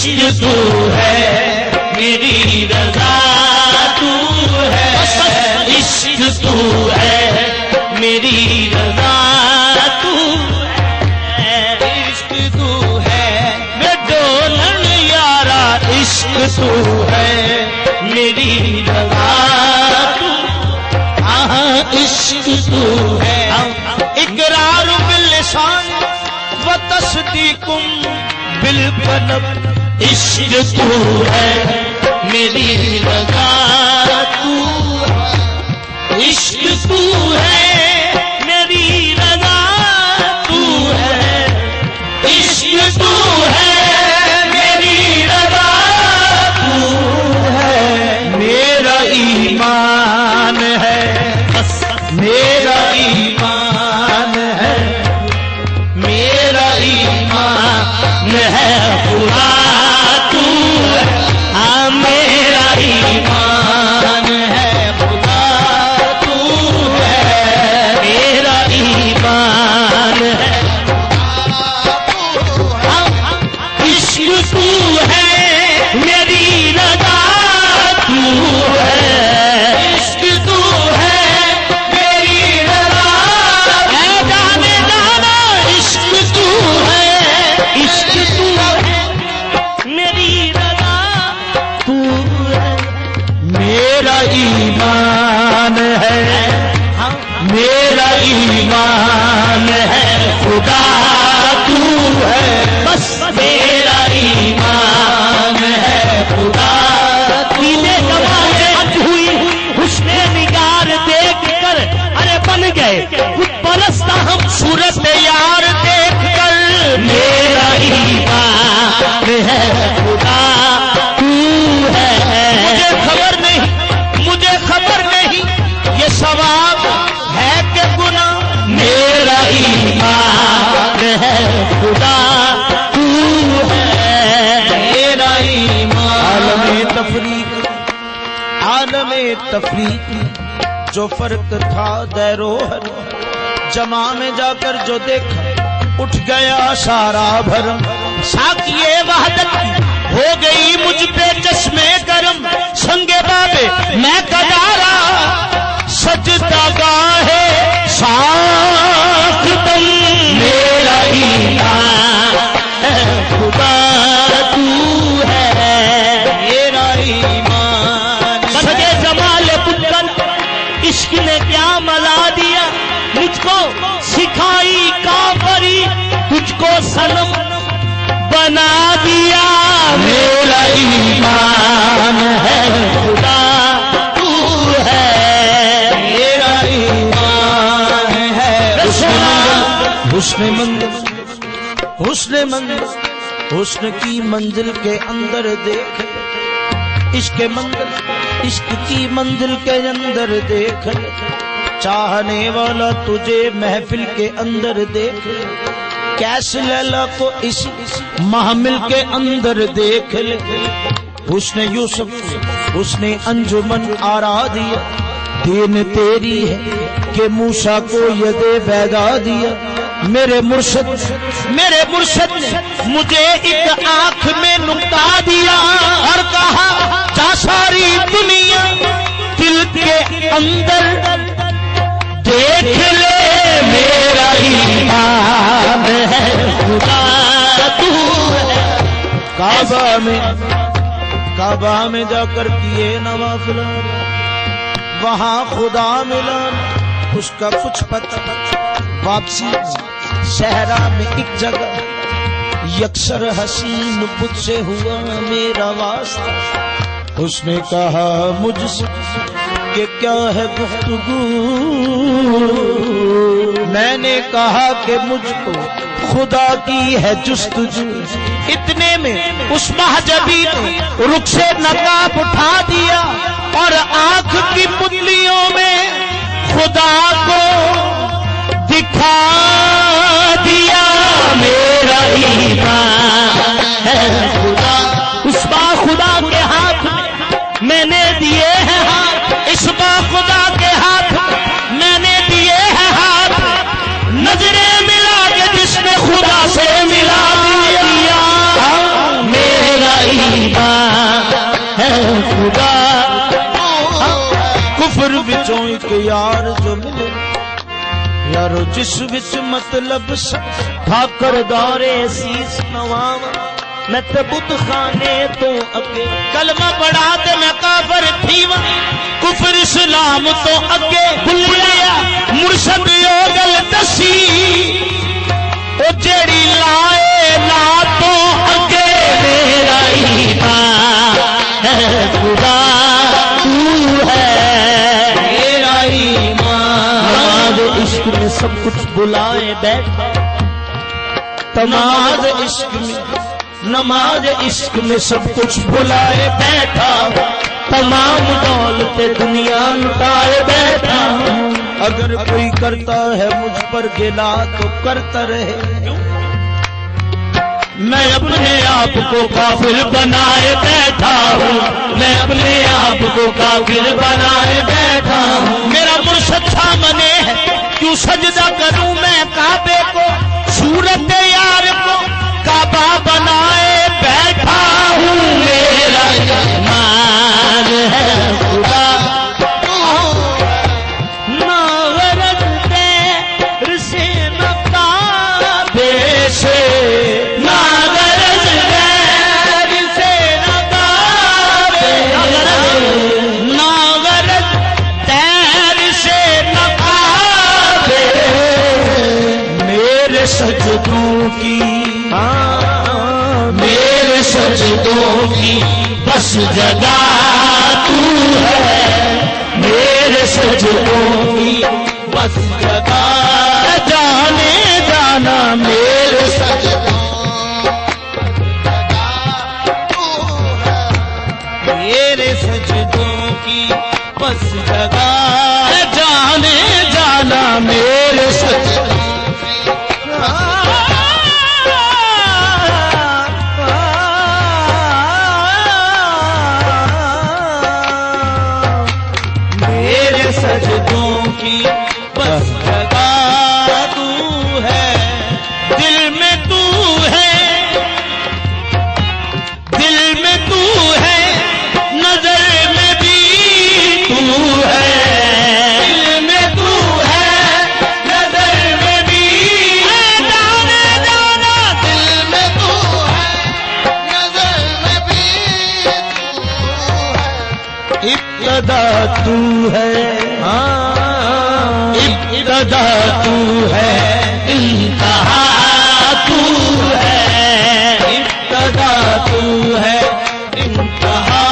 عشق تو ہے میری رضا تو ہے عشق تو ہے میری رضا تو ہے عشق تو ہے میں ڈولن یارا عشق تو ہے میری رضا تو عشق تو ہے اقرار باللسان و تصدیق بالقلب عشق تو ہے میری رضا تو عشق تو ہے میری رضا تو ہے عشق تو ہے میری رضا تو ہے میرا ایمان ہے میرا ایمان ہے میرا ایمان ہے خدا تو ہاں میرا ایمان ہے خدا تو ہے میرا ایمان ہے عشق تو ہے میری رضا تو ہے عشق تو ہے میری رضا ہے جانے جانا عشق تو ہے عشق تو ہے میری رضا تو ہے میرا ایمان ہے میرا ایمان ہے خدا تو ہے بس میرا ایمان ہے خدا تینے کمالے اج ہوئی حسن نگار دیکھ کر ارے بن گئے خود پرست ہم صورت یار دیکھ کر میرا ایمان ہے خدا تو ہے مجھے خبر نہیں یہ ثواب ہے کہ گناہ میرا ایمان ہے خدا تو ہے میرا ایمان عالم تفریق جو فرق تھا دیروہر جمع میں جا کر جو دیکھا اٹھ گیا سارا بھرم ساقیے وحدت کی ہو گئی مجھ پہ چشمے گرم سنگے بابے میں کدارا سجدہ گاہے ساختم میرا ایمان ہے خدا تو ہے میرا ایمان سجے جمال پتر عشق نے کیا ملا دیا مجھ کو سکھائی کافری تجھ کو صنم بنا دیا میرا ایمان ہے خدا تو ہے میرا ایمان ہے حسن منزل حسن کی منزل کے اندر دیکھ عشق کی منزل کے اندر دیکھ چاہنے والا تجھے محفل کے اندر دیکھ کیس لیلا کو اس محمل کے اندر دیکھ لے حسن یوسف حسن انجمن آرا دیا دین تیری ہے کہ موسیٰ کو ید بیدا دیا میرے مرشد نے مجھے ایک آنکھ میں نکتا دیا اور کہا جا ساری دنیا دل کے اندر دیکھ لے میرا ایمان ہے خدا تو ہے کعبہ میں جا کر کیے نوافل وہاں خدا ملا اس کا کچھ پتہ واپسی صحرا میں ایک جگہ یکسر حسین بت سے ہوا میرا واسطہ اس نے کہا مجھ سے کہ کیا ہے گفتگو میں نے کہا کہ مجھ کو خدا کی ہے جستجو اتنے میں اس محجبی نے رخ سے نقاب اٹھا دیا اور آنکھ کی پتلیوں میں خدا کو دکھا دیا میرا ایمان ہے خدا اس با خدا کے ہاتھ میں نے دیے ہیں ہاتھ اس با خدا کے ہاتھ میں نے دیے ہیں ہاتھ نظریں ملا کے جس نے خدا سے ملا دیا میرا خدا کفر وچوں ایک یار جو ملے یارو جس وچ مطلب ٹھاکر دورے سیس نوام میں تے بت خانے تو اگے کلمہ پڑھا تے میں کافر تھیواں کفر اسلام تو اگے بھولیا مرشد یو گل دسی او جیڑی لائے لا تو اگے میرا ایمان خدا تو ہے میرا ایمان عشق میں سب کچھ بلائے بیٹھا تمام عشق میں نماز عشق میں سب کچھ بلائے بیٹھا تمام دولت دنیا لٹائے بیٹھا اگر کوئی کرتا ہے مجھ پر گلا تو کرتا رہے میں اپنے آپ کو کافر بنائے بیٹھا ہوں میں اپنے آپ کو کافر بنائے بیٹھا ہوں میرا مرشد سامنے ہے کیوں سجدہ کروں میں کعبے کو صورت یار کو کعبہ بنائے بیٹھا ہوں میرا ایمان ہے خدا نہ غرض دیر سے نہ کعبے سے نہ غرض دیر سے نہ کعبے نہ غرض دیر سے نہ کعبے میرے سجدوں کی میرے سجدوں کی بس جگہ تو ہے میرے سجدوں کی بس جگہ جانے جانا میرے سجدوں میرے سجدوں کی بس جگہ جانے جانا میرے سجدوں سجدوں کی بس جگہ تو ہے دل میں تو ہے دل میں تو ہے نظر میں بھی تو ہے دل میں تو ہے نظر میں بھی جانا جانا دل میں تو ہے نظر میں بھی ابتدا تو ہے ابتدا تو ہے انتہا تو ہے ابتدا تو ہے انتہا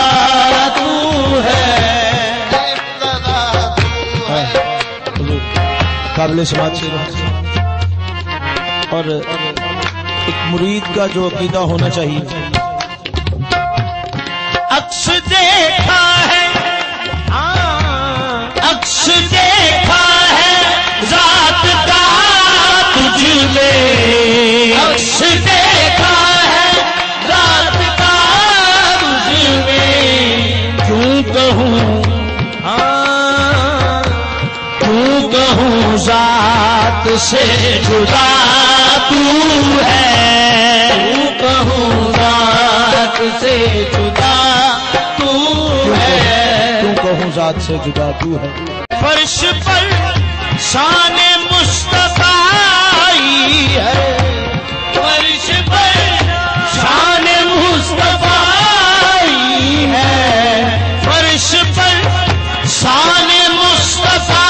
تو ہے قابل سماعت سے اور ایک مرید کا جو عقیدہ ہونا چاہیے عکس دیکھا ہے عکس دیکھا ہے ذات کا تجھ میں عکس دیکھا ہے ذات کا تجھ میں کیوں کہوں کیوں کہوں ذات سے جدا تو ہے کیوں کہوں ذات سے جدا تو ہے کیوں کہوں ذات سے جدا تو ہے فرش پر شان مصطفیٰ ہے فرش پر شان مصطفیٰ ہے فرش پر شان مصطفیٰ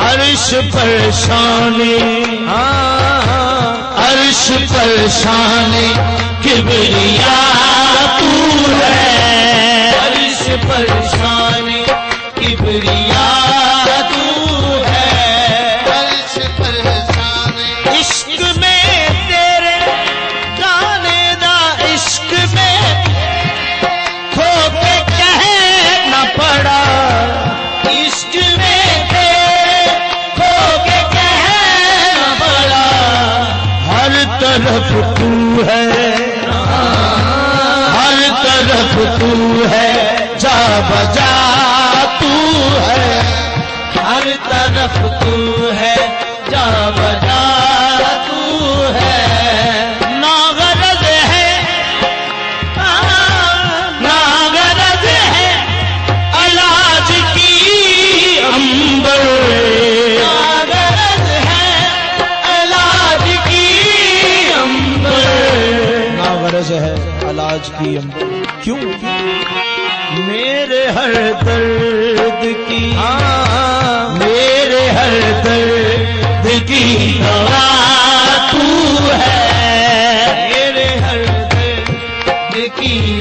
عرش پر شان عرش پر شان کبریا تو ہے عرش پر شان کبریا تو ہے عرش پر شان عشق میں تیرے گانے دا عشق میں کھو کے کہنا پڑا عشق میں تیرے کھو کے کہنا پڑا ہر طرف تو ہے ہر طرف تو ہے جا بجا تو ہے ہر طرف تو ہے جا بجا تو ہے نا غرض ہے علاج کی ہم کیوں میرے ہر درد کی میرے ہر درد کی دوا تو ہے میرے ہر درد کی